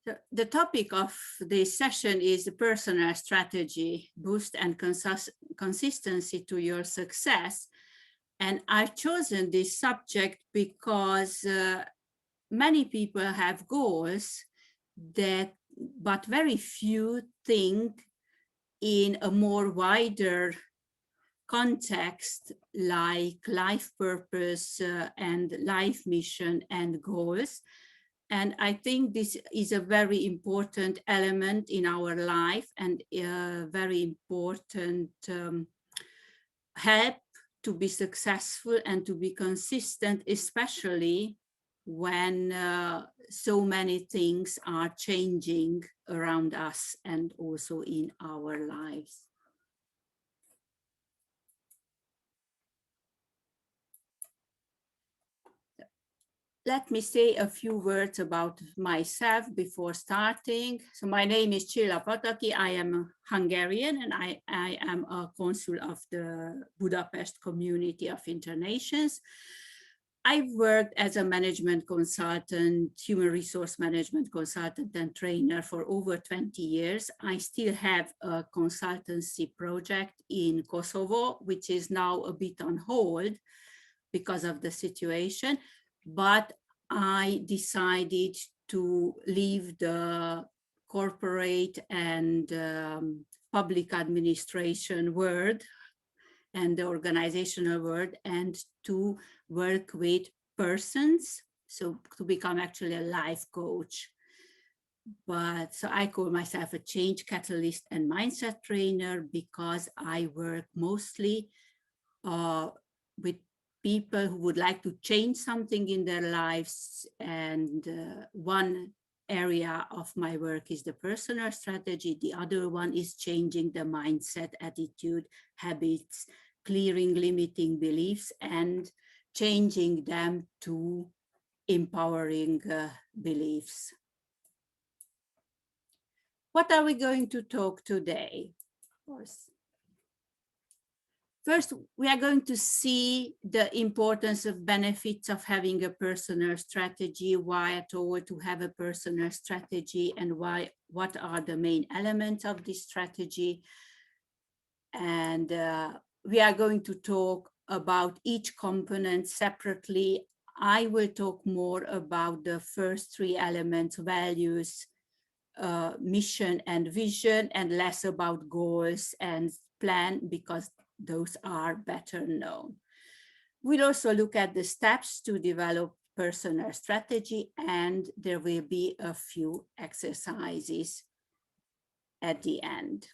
So the topic of this session is personal strategy, boost and consistency to your success. And I've chosen this subject because many people have goals but very few think in a more wider context like life purpose and life mission and goals. And I think this is a very important element in our life and a very important help to be successful and to be consistent, especially when so many things are changing around us and also in our lives. Let me say a few words about myself before starting. So my name is Csilla Pataki. I am Hungarian and I am a consul of the Budapest Community of Internations. I've worked as a management consultant, human resource management consultant and trainer for over 20 years. I still have a consultancy project in Kosovo, which is now a bit on hold because of the situation. But I decided to leave the corporate and public administration world and the organizational world and to work with persons, so to become actually a life coach. But so I call myself a change catalyst and mindset trainer because I work mostly with people who would like to change something in their lives. And one area of my work is the personal strategy. The other one is changing the mindset, attitude, habits, clearing limiting beliefs and changing them to empowering beliefs. What are we going to talk today? Of course. First, we are going to see the importance of benefits of having a personal strategy, why at all to have a personal strategy, and what are the main elements of this strategy. And we are going to talk about each component separately. I will talk more about the first three elements, values, mission and vision, and less about goals and plan because those are better known. We'll also look at the steps to develop personal strategy, and there will be a few exercises at the end.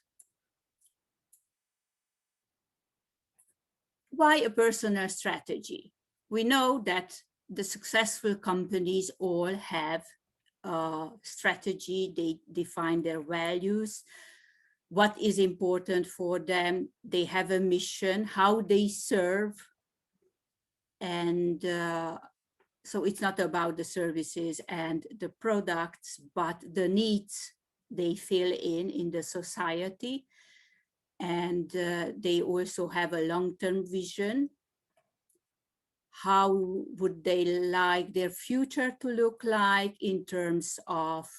Why a personal strategy? We know that the successful companies all have a strategy, they define their values, what is important for them, they have a mission, how they serve, and so it's not about the services and the products, but the needs they fill in the society. And they also have a long-term vision. How would they like their future to look like in terms of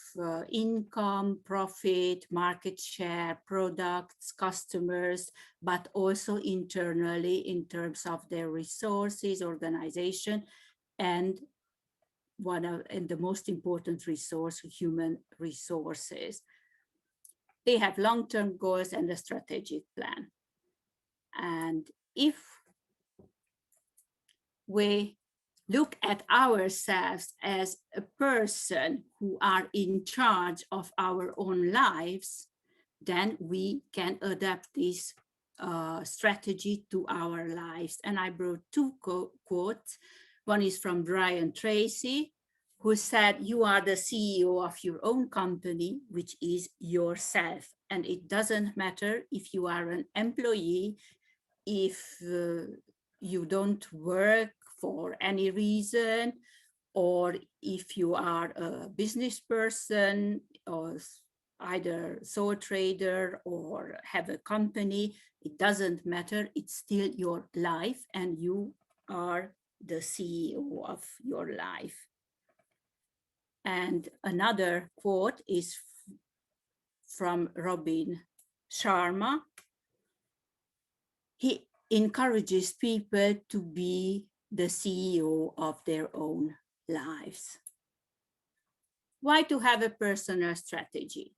income, profit, market share, products, customers, but also internally in terms of their resources, organization, and the most important resource, human resources. They have long-term goals and a strategic plan. And if we look at ourselves as a person who are in charge of our own lives, then we can adapt this strategy to our lives. And I brought two quotes. One is from Brian Tracy, who said, "You are the CEO of your own company, which is yourself. And it doesn't matter if you are an employee, if you don't work for any reason, or if you are a business person or either sole trader or have a company, it doesn't matter, it's still your life and you are the CEO of your life." And another quote is from Robin Sharma. He encourages people to be the CEO of their own lives. Why to have a personal strategy?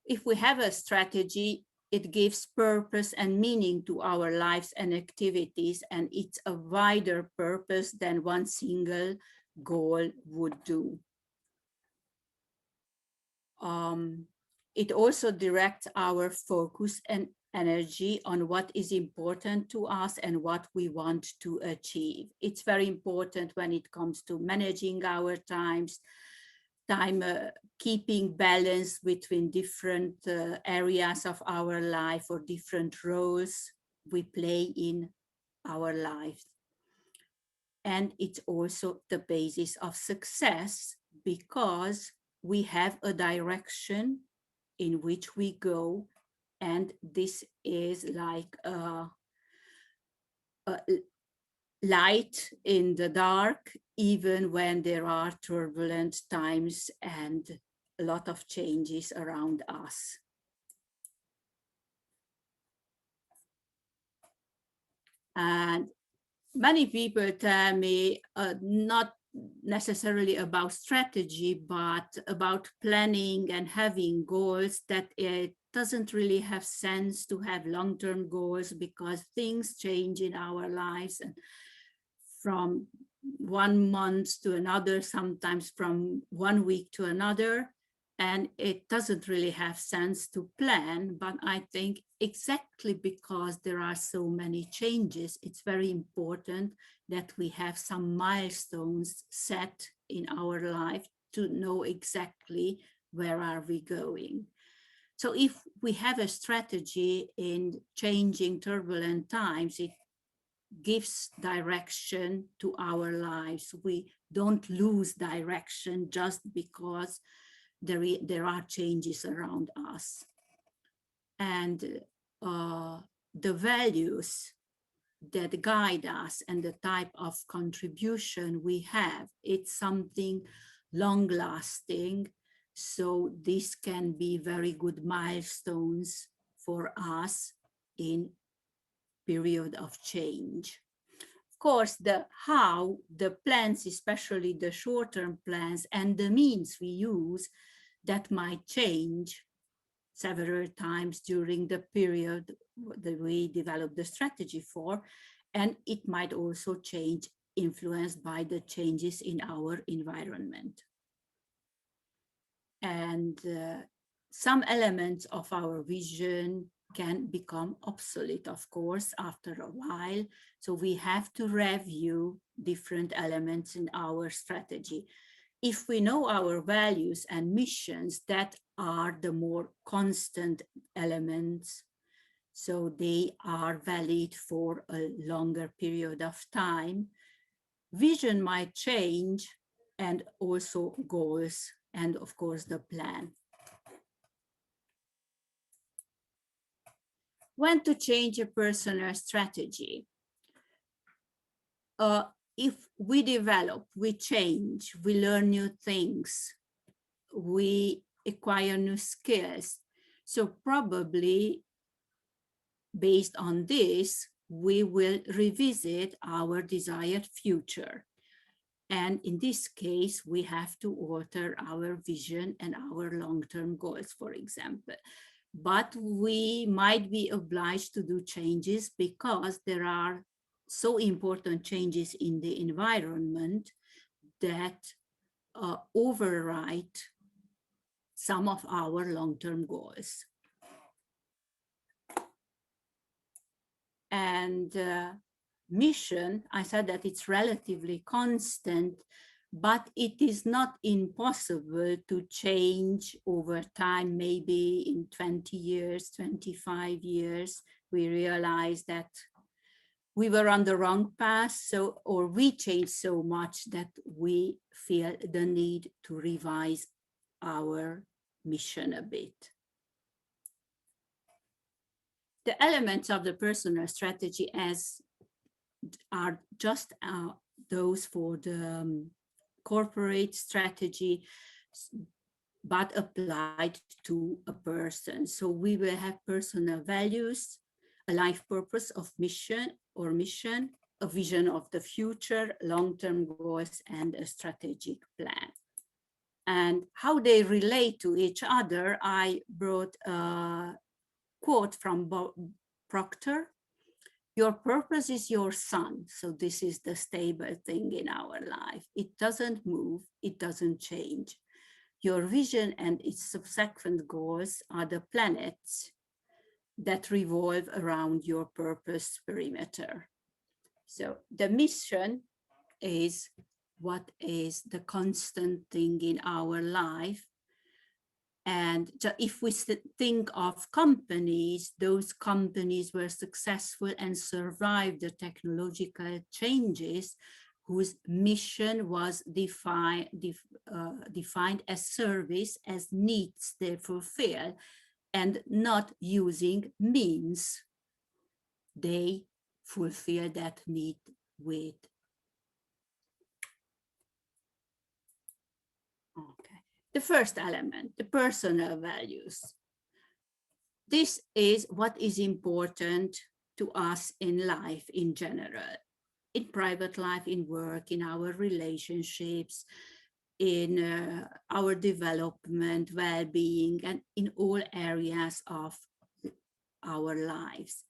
If we have a strategy, it gives purpose and meaning to our lives and activities, and it's a wider purpose than one single goal would do. It also directs our focus and energy on what is important to us and what we want to achieve. It's very important when it comes to managing our time, keeping balance between different areas of our life or different roles we play in our lives. And it's also the basis of success because we have a direction in which we go, and this is like a light in the dark, even when there are turbulent times and a lot of changes around us. And many people tell me not necessarily about strategy, but about planning and having goals, that it doesn't really have sense to have long-term goals because things change in our lives, and from 1 month to another, sometimes from 1 week to another, and it doesn't really have sense to plan. But I think exactly because there are so many changes, it's very important that we have some milestones set in our life to know exactly where are we going. So if we have a strategy in changing turbulent times, it gives direction to our lives. We don't lose direction just because there are changes around us. And the values that guide us and the type of contribution we have, it's something long lasting. So this can be very good milestones for us in period of change. Of course, the how, the plans, especially the short-term plans, and the means we use, that might change several times during the period that we develop the strategy for, and it might also change, influenced by the changes in our environment. And some elements of our vision can become obsolete, of course, after a while. So we have to review different elements in our strategy. If we know our values and missions, that are the more constant elements, so they are valid for a longer period of time. Vision might change, and also goals, and of course the plan. When to change a personal strategy? If we develop, we change, we learn new things, we acquire new skills. So probably based on this, we will revisit our desired future. And in this case, we have to alter our vision and our long-term goals, for example. But we might be obliged to do changes because there are so important changes in the environment that override some of our long-term goals. And mission, I said that it's relatively constant, but it is not impossible to change over time. Maybe in 20 years, 25 years, we realize that we were on the wrong path, or we changed so much that we feel the need to revise our mission a bit. The elements of the personal strategy are just those for the corporate strategy, but applied to a person. So we will have personal values, a life purpose of mission, a vision of the future, long-term goals, and a strategic plan. And how they relate to each other, I brought a quote from Proctor. Your purpose is your sun. So this is the stable thing in our life. It doesn't move, it doesn't change. Your vision and its subsequent goals are the planets that revolve around your purpose perimeter. So the mission is what is the constant thing in our life. And if we think of companies, those companies were successful and survived the technological changes whose mission was defined as service, as needs they fulfill, and not using means. They fulfill that need with. Okay. The first element, the personal values. This is what is important to us in life in general, in private life, in work, in our relationships, in our development, well-being, and in all areas of our lives.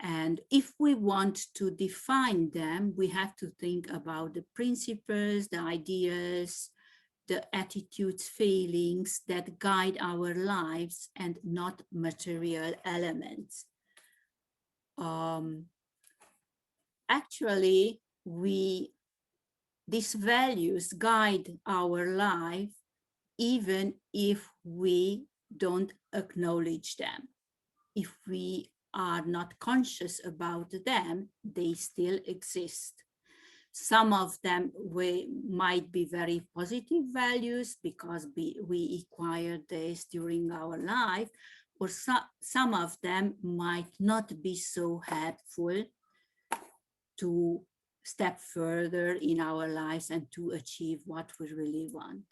And if we want to define them, we have to think about the principles, the ideas, the attitudes, feelings that guide our lives, and not material elements. Actually, these values guide our life even if we don't acknowledge them. If we are not conscious about them, they still exist. Some of them might be very positive values because we acquired this during our life, or some of them might not be so helpful to step further in our lives and to achieve what we really want.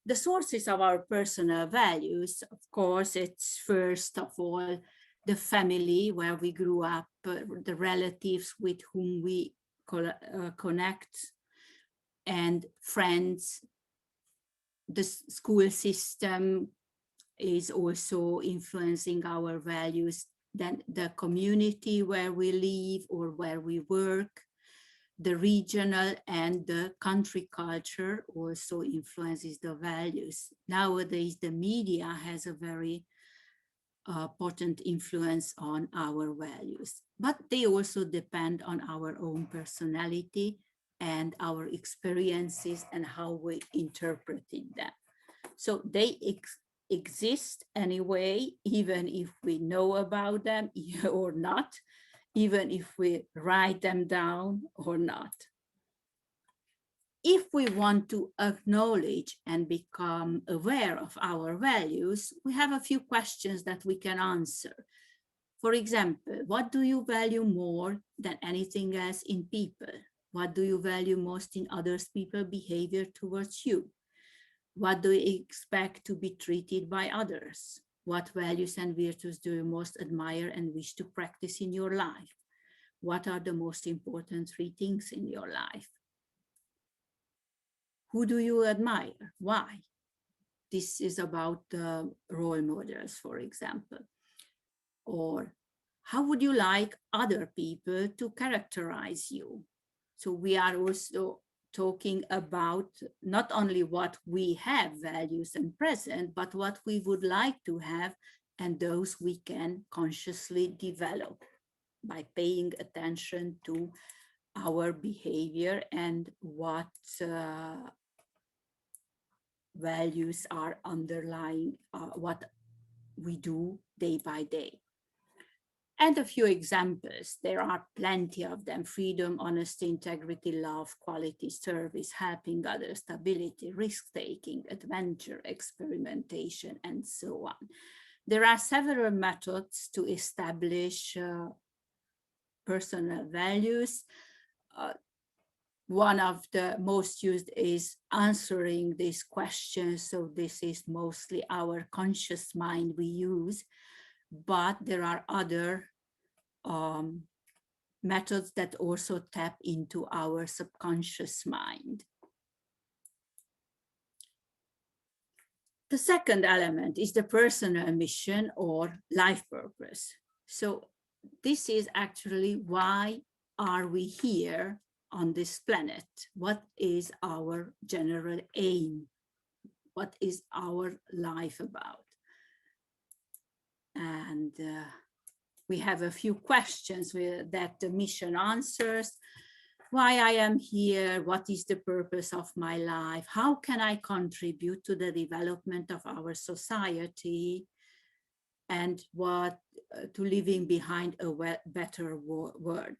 The sources of our personal values, of course, it's first of all the family where we grew up, the relatives with whom we connect, and friends. The school system is also influencing our values. Then the community where we live or where we work, the regional and the country culture also influences the values. Nowadays, the media has a very potent influence on our values, but they also depend on our own personality and our experiences and how we interpreted them. So they exist anyway, even if we know about them or not, even if we write them down or not. If we want to acknowledge and become aware of our values, we have a few questions that we can answer. For example, what do you value more than anything else in people? What do you value most in others' people's behavior towards you? What do you expect to be treated by others? What values and virtues do you most admire and wish to practice in your life? What are the most important 3 things in your life? Who do you admire? Why? This is about role models, for example. Or how would you like other people to characterize you? So we are also talking about not only what we have values and present, but what we would like to have and those we can consciously develop by paying attention to our behavior and what values are underlying what we do day by day. And a few examples, there are plenty of them: freedom, honesty, integrity, love, quality, service, helping others, stability, risk-taking, adventure, experimentation, and so on. There are several methods to establish personal values. one of the most used is answering these questions. So this is mostly our conscious mind we use, but there are other methods that also tap into our subconscious mind. The second element is the personal mission or life purpose. So this is actually why are we here on this planet? What is our general aim? What is our life about? And we have a few questions that the mission answers. Why I am here, what is the purpose of my life, how can I contribute to the development of our society, and what to leaving behind a better world.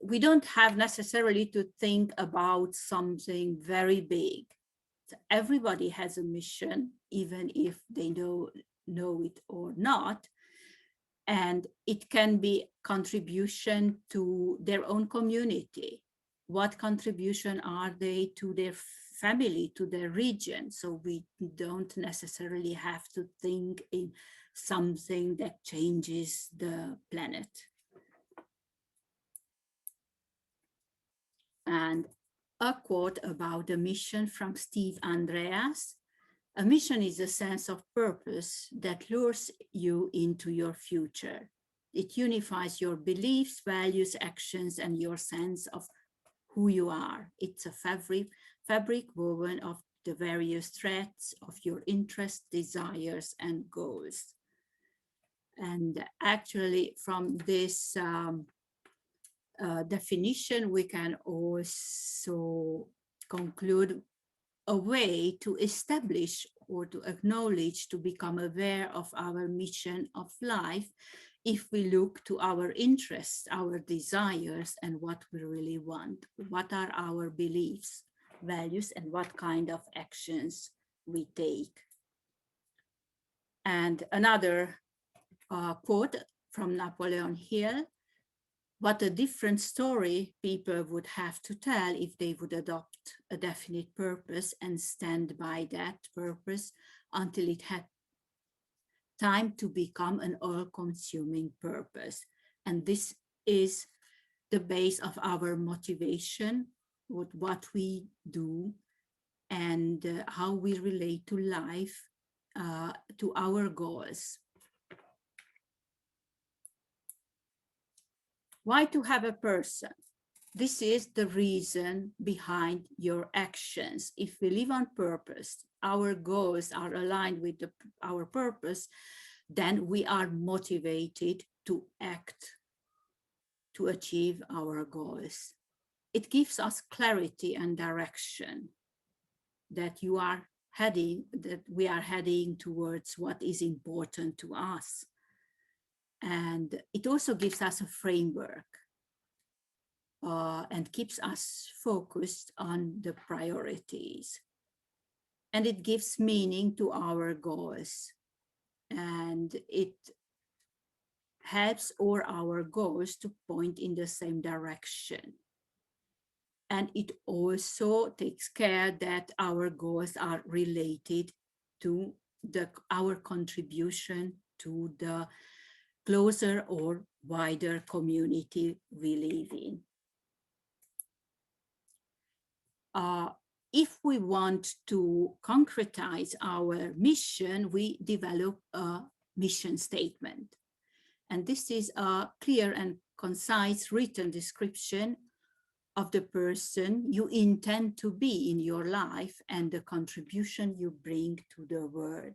We don't have necessarily to think about something very big. So everybody has a mission, even if they know it or not. And it can be contribution to their own community. What contribution are they to their family, to their region? So we don't necessarily have to think in something that changes the planet. And a quote about the mission from Steve Andreas. A mission is a sense of purpose that lures you into your future. It unifies your beliefs, values, actions, and your sense of who you are. It's a fabric woven of the various threads of your interests, desires, and goals. And actually, from this definition, we can also conclude a way to establish or to acknowledge, to become aware of our mission of life if we look to our interests, our desires, and what we really want. What are our beliefs, values, and what kind of actions we take. And another quote from Napoleon Hill: what a different story people would have to tell if they would adopt a definite purpose and stand by that purpose until it had time to become an all-consuming purpose. And this is the base of our motivation, with what we do and how we relate to life, to our goals. Why to have a person? This is the reason behind your actions. If we live on purpose, our goals are aligned with our purpose, then we are motivated to act to achieve our goals. It gives us clarity and direction that we are heading towards what is important to us. And it also gives us a framework and keeps us focused on the priorities. And it gives meaning to our goals. And it helps all our goals to point in the same direction. And it also takes care that our goals are related to our contribution to the closer or wider community we live in. If we want to concretize our mission, we develop a mission statement. And this is a clear and concise written description of the person you intend to be in your life and the contribution you bring to the world.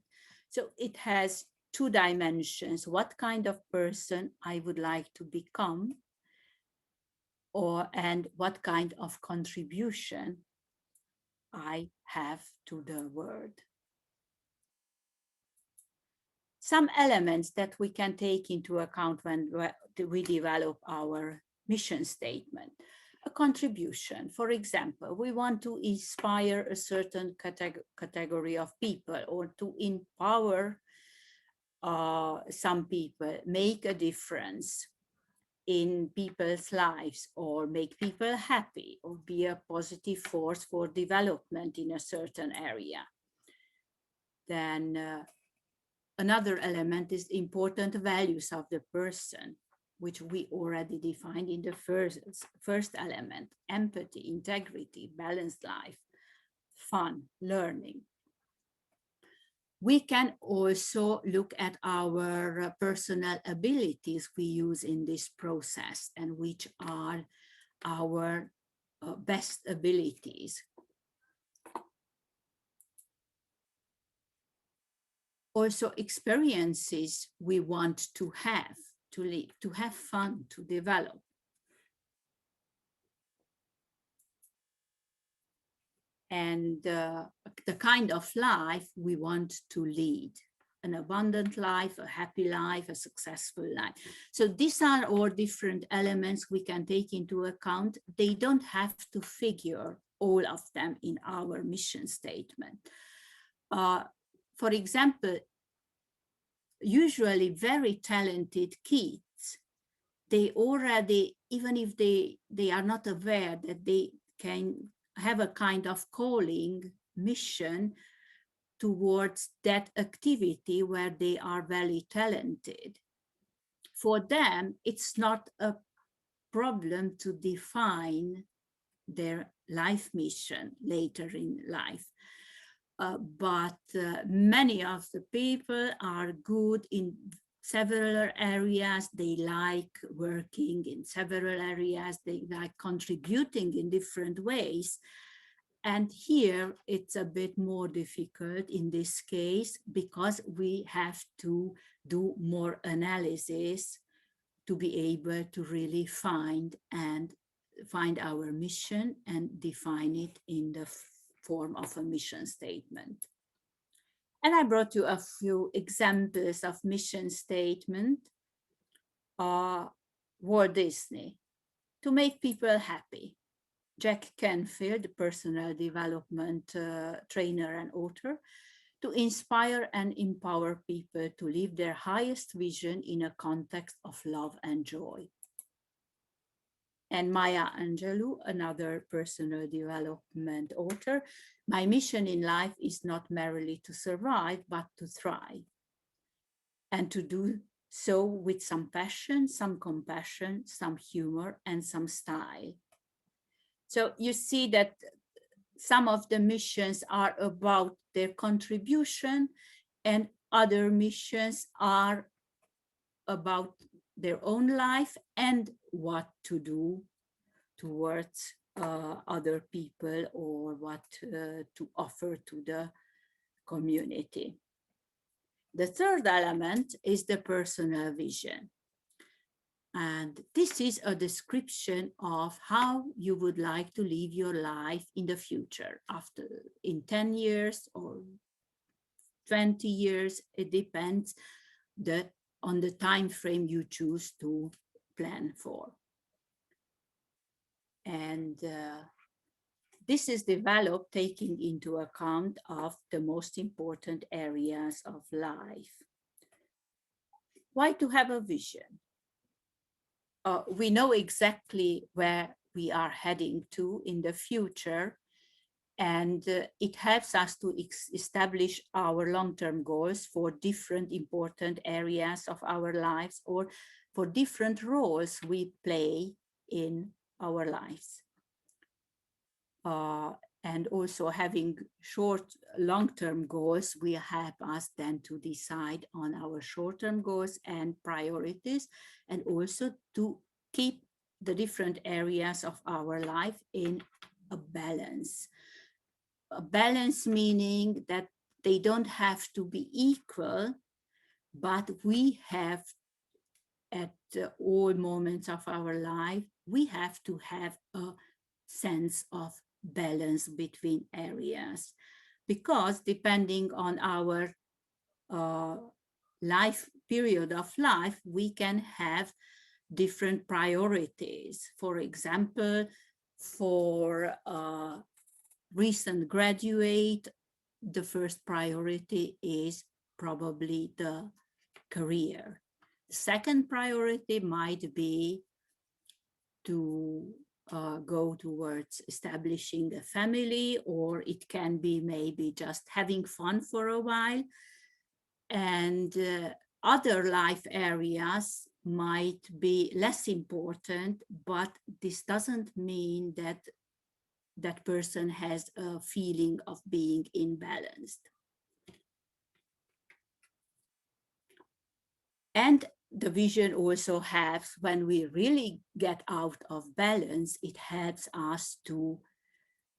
So it has two dimensions: what kind of person I would like to become, and what kind of contribution I have to the world. Some elements that we can take into account when we develop our mission statement. A contribution, for example, we want to inspire a certain category of people, or to empower some people, make a difference. in people's lives, or make people happy, or be a positive force for development in a certain area. Then another element is important values of the person, which we already defined in the first element: empathy, integrity, balanced life, fun, learning. We can also look at our personal abilities we use in this process and which are our best abilities. Also experiences we want to have, to live, to have fun, to develop. And the kind of life we want to lead: an abundant life, a happy life, a successful life. So these are all different elements we can take into account. They don't have to figure all of them in our mission statement. For example, usually very talented kids, they already, even if they are not aware that they can have a kind of calling, mission towards that activity where they are very talented. For them, it's not a problem to define their life mission later in life. But many of the people are good in several areas. They like working in several areas. They like contributing in different ways. And here it's a bit more difficult in this case because we have to do more analysis to be able to really find our mission and define it in the form of a mission statement. And I brought you a few examples of mission statement. Walt Disney, to make people happy. Jack Canfield, personal development trainer and author, to inspire and empower people to live their highest vision in a context of love and joy. And Maya Angelou, another personal development author, my mission in life is not merely to survive, but to thrive. And to do so with some passion, some compassion, some humor, and some style. So you see that some of the missions are about their contribution and other missions are about their own life and what to do towards other people or what to offer to the community. The third element is the personal vision. And this is a description of how you would like to live your life in the future, in 10 years or 20 years. It depends on the time frame you choose to plan for. And this is developed taking into account of the most important areas of life. Why to have a vision? We know exactly where we are heading to in the future, and it helps us to establish our long-term goals for different important areas of our lives or for different roles we play in our lives. And also having short, long-term goals will help us then to decide on our short-term goals and priorities, and also to keep the different areas of our life in a balance. A balance meaning that they don't have to be equal, but we have at all moments of our life, we have to have a sense of balance between areas, because depending on our life period of life, we can have different priorities. For example, for a recent graduate, the first priority is probably the career. The second priority might be to go towards establishing a family, or it can be maybe just having fun for a while. And other life areas might be less important, but this doesn't mean that that person has a feeling of being imbalanced. And the vision also helps when we really get out of balance, it helps us to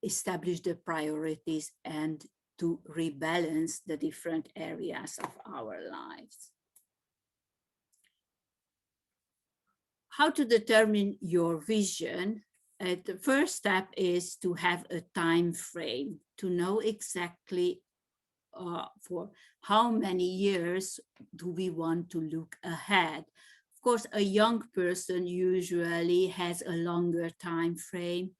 establish the priorities and to rebalance the different areas of our lives. How to determine your vision? The first step is to have a time frame, to know exactly for how many years do we want to look ahead. Of course, a young person usually has a longer time frame.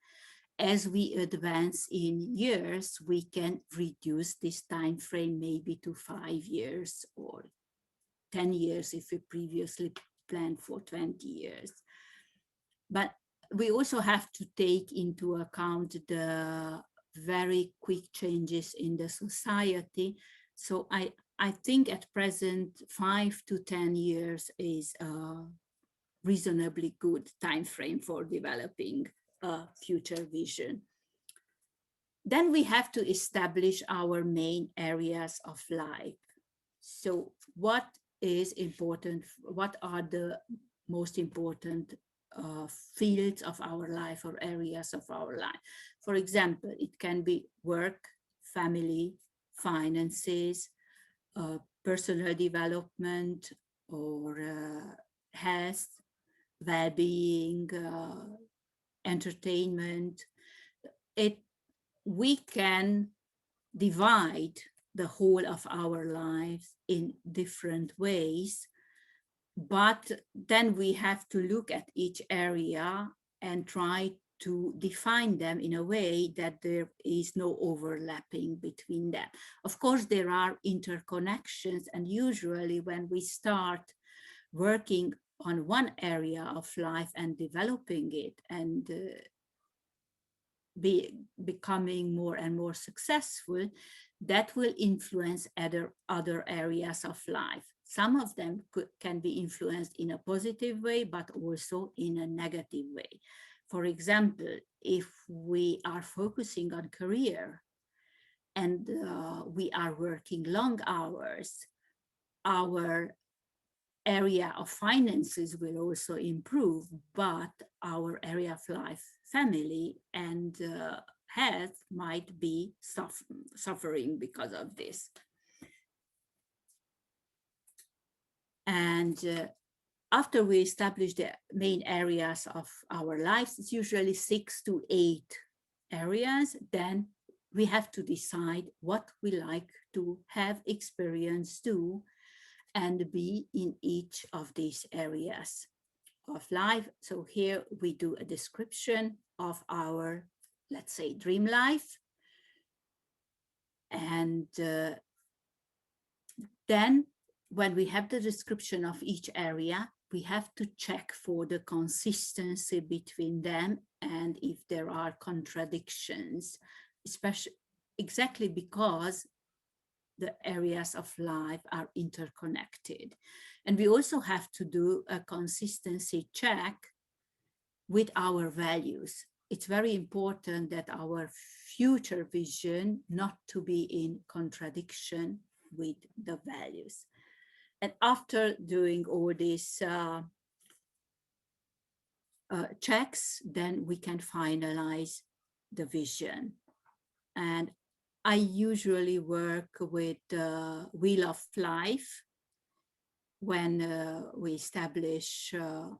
As we advance in years, we can reduce this time frame maybe to 5 years or 10 years if we previously planned for 20 years. But we also have to take into account the very quick changes in the society. So I think at present 5 to 10 years is a reasonably good time frame for developing a future vision. Then we have to establish our main areas of life. So what is important? What are the most important fields of our life or areas of our life? For example, it can be work, family, finances, personal development, or health, well-being, entertainment. We can divide the whole of our lives in different ways, but then we have to look at each area and try to define them in a way that there is no overlapping between them. Of course, there are interconnections, and usually when we start working on one area of life and developing it and becoming more and more successful, that will influence other areas of life. Some of them can be influenced in a positive way, but also in a negative way. For example, if we are focusing on career and we are working long hours, our area of finances will also improve, but our area of life, family, and health might be suffering because of this. And after we establish the main areas of our lives, it's usually 6 to 8 areas, then we have to decide what we like to have experience to and be in each of these areas of life. So here we do a description of our, let's say, dream life. And then when we have the description of each area, we have to check for the consistency between them and if there are contradictions, especially exactly because the areas of life are interconnected. And we also have to do a consistency check with our values. It's very important that our future vision not to be in contradiction with the values. And after doing all these checks, then we can finalize the vision. And I usually work with the Wheel of Life when we establish the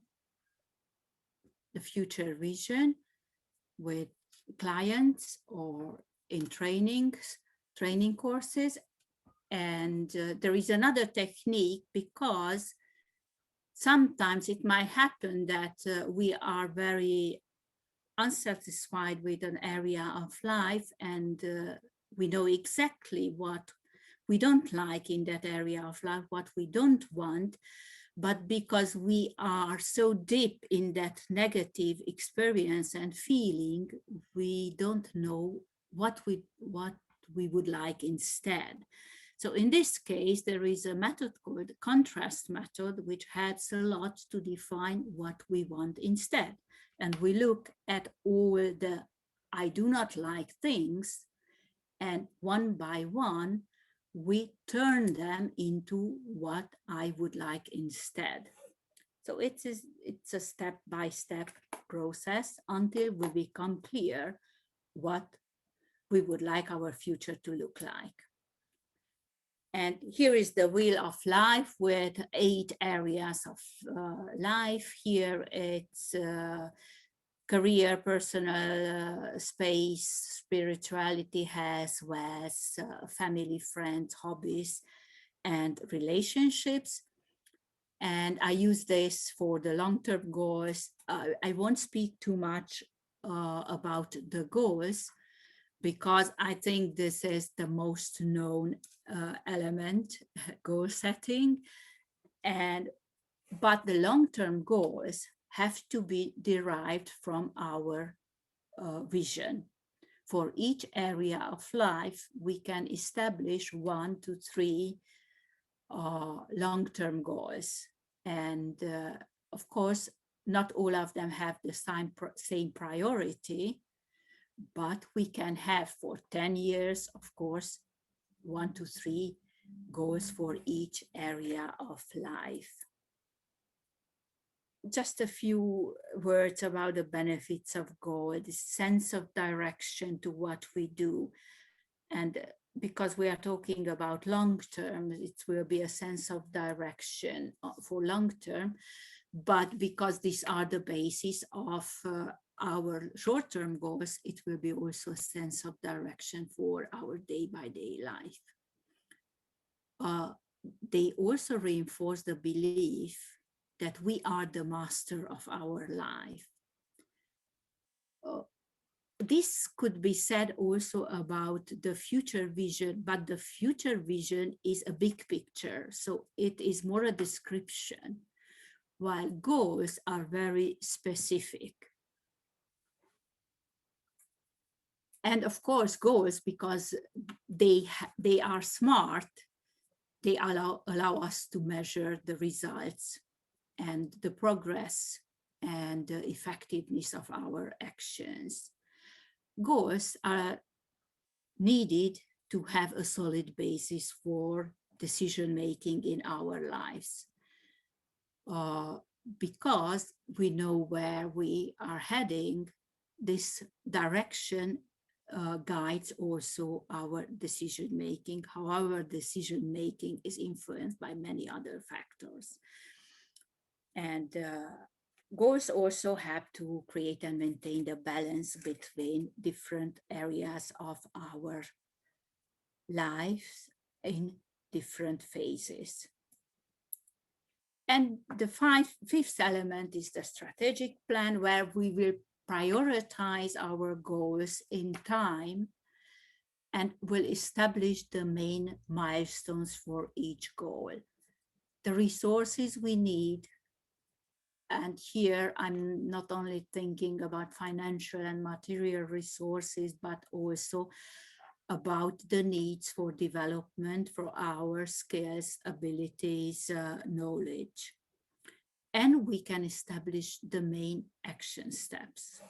future vision with clients or in training courses. And there is another technique, because sometimes it might happen that we are very unsatisfied with an area of life, and we know exactly what we don't like in that area of life, what we don't want, but because we are so deep in that negative experience and feeling, we don't know what we would like instead. So in this case, there is a method called contrast method, which helps a lot to define what we want instead. And we look at all the I do not like things, and one by one, we turn them into what I would like instead. So it's a step-by-step process until we become clear what we would like our future to look like. And here is the wheel of life with 8 areas of life. Here it's career, personal space, spirituality, health, wealth, family, friends, hobbies, and relationships. And I use this for the long-term goals. I won't speak too much about the goals, because I think this is the most known element, goal setting. But the long-term goals have to be derived from our vision. For each area of life, we can establish 1 to 3 long-term goals. And of course, not all of them have the same priority, but we can have for 10 years, of course, 1 to 3 goals for each area of life. Just a few words about the benefits of goal, the sense of direction to what we do. And because we are talking about long term, it will be a sense of direction for long term, but because these are the basis of our short-term goals, it will be also a sense of direction for our day-by-day life. They also reinforce the belief that we are the master of our life. This could be said also about the future vision, but the future vision is a big picture, so it is more a description, while goals are very specific. And of course, goals, because they are smart, they allow us to measure the results and the progress and the effectiveness of our actions. Goals are needed to have a solid basis for decision-making in our lives, because we know where we are heading. This direction guides also our decision-making. However, decision-making is influenced by many other factors. And goals also have to create and maintain the balance between different areas of our lives in different phases. And the fifth element is the strategic plan, where we will prioritize our goals in time and will establish the main milestones for each goal. The resources we need, and here I'm not only thinking about financial and material resources, but also about the needs for development for our skills, abilities, knowledge. And we can establish the main action steps,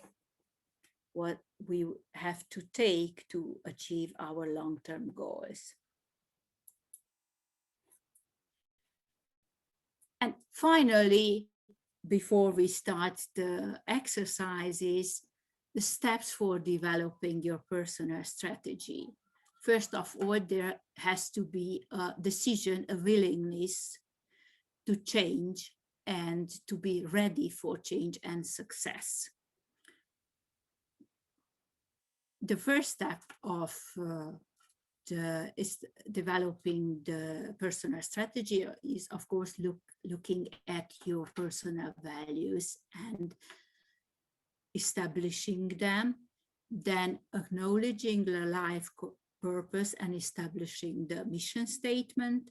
what we have to take to achieve our long-term goals. And finally, before we start the exercises, the steps for developing your personal strategy. First of all, there has to be a decision, a willingness to change and to be ready for change and success. The first step of is developing the personal strategy is, of course, looking at your personal values and establishing them, then acknowledging the life purpose and establishing the mission statement,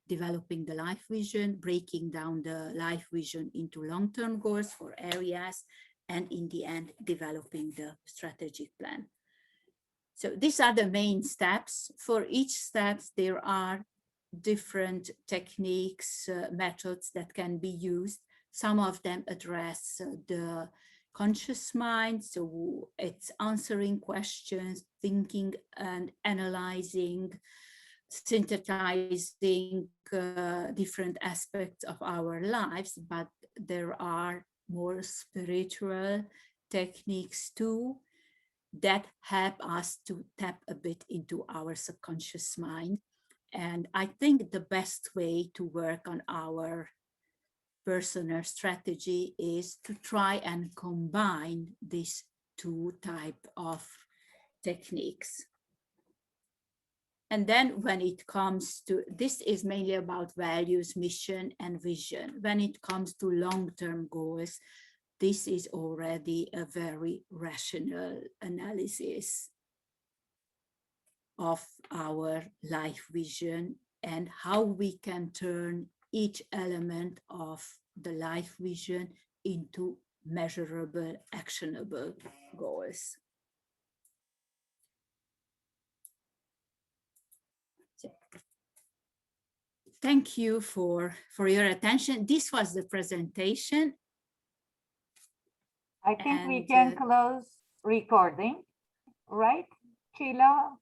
developing the life vision, breaking down the life vision into long-term goals for areas, and in the end, developing the strategic plan. So these are the main steps. For each step, there are different techniques, methods that can be used. Some of them address the conscious mind, so it's answering questions, thinking and analyzing, synthesizing different aspects of our lives, but there are more spiritual techniques too that help us to tap a bit into our subconscious mind. And I think the best way to work on our personal strategy is to try and combine these two types of techniques. And then when it comes to, this is mainly about values, mission, and vision. When it comes to long-term goals, this is already a very rational analysis of our life vision and how we can turn each element of the life vision into measurable, actionable goals. So, thank you for your attention. This was the presentation. I think we can close recording, right, Sheila?